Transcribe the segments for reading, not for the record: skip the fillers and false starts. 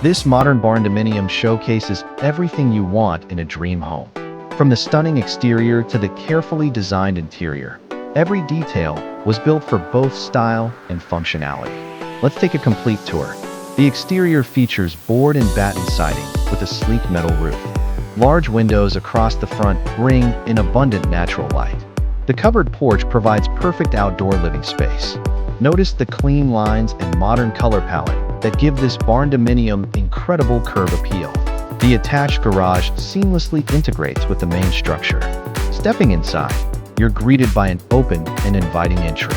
This modern barndominium showcases everything you want in a dream home. From the stunning exterior to the carefully designed interior, every detail was built for both style and functionality. Let's take a complete tour. The exterior features board and batten siding with a sleek metal roof. Large windows across the front bring in abundant natural light. The covered porch provides perfect outdoor living space. Notice the clean lines and modern color palette that give this barndominium incredible curve appeal. The attached garage seamlessly integrates with the main structure. Stepping inside, you're greeted by an open and inviting entry.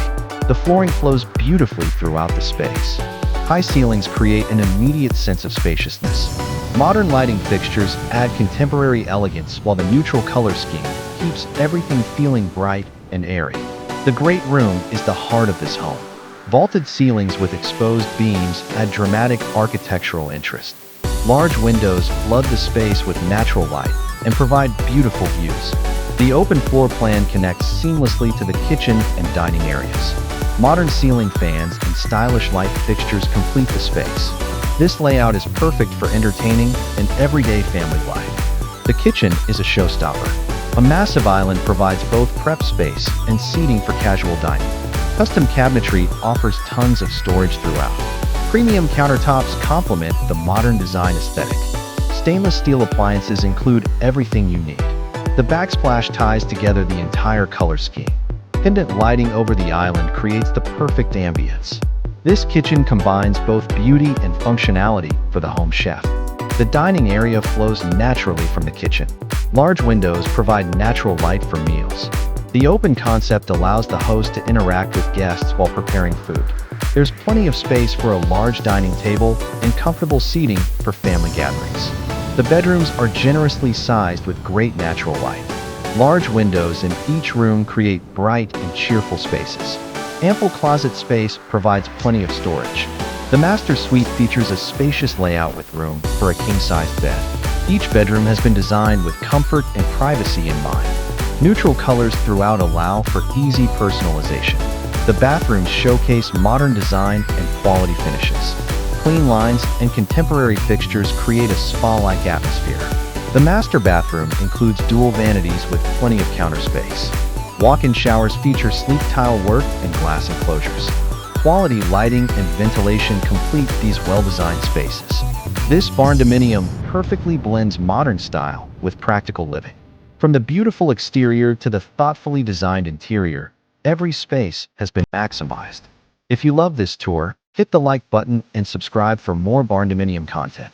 The flooring flows beautifully throughout the space. High ceilings create an immediate sense of spaciousness. Modern lighting fixtures add contemporary elegance, while the neutral color scheme keeps everything feeling bright and airy. The great room is the heart of this home. Vaulted ceilings with exposed beams add dramatic architectural interest. Large windows flood the space with natural light and provide beautiful views. The open floor plan connects seamlessly to the kitchen and dining areas. Modern ceiling fans and stylish light fixtures complete the space. This layout is perfect for entertaining and everyday family life. The kitchen is a showstopper. A massive island provides both prep space and seating for casual dining. Custom cabinetry offers tons of storage throughout. Premium countertops complement the modern design aesthetic. Stainless steel appliances include everything you need. The backsplash ties together the entire color scheme. Pendant lighting over the island creates the perfect ambience. This kitchen combines both beauty and functionality for the home chef. The dining area flows naturally from the kitchen. Large windows provide natural light for meals. The open concept allows the host to interact with guests while preparing food. There's plenty of space for a large dining table and comfortable seating for family gatherings. The bedrooms are generously sized with great natural light. Large windows in each room create bright and cheerful spaces. Ample closet space provides plenty of storage. The master suite features a spacious layout with room for a king-sized bed. Each bedroom has been designed with comfort and privacy in mind. Neutral colors throughout allow for easy personalization. The bathrooms showcase modern design and quality finishes. Clean lines and contemporary fixtures create a spa-like atmosphere. The master bathroom includes dual vanities with plenty of counter space. Walk-in showers feature sleek tile work and glass enclosures. Quality lighting and ventilation complete these well-designed spaces. This barndominium perfectly blends modern style with practical living. From the beautiful exterior to the thoughtfully designed interior, every space has been maximized. If you love this tour, hit the like button and subscribe for more barndominium content.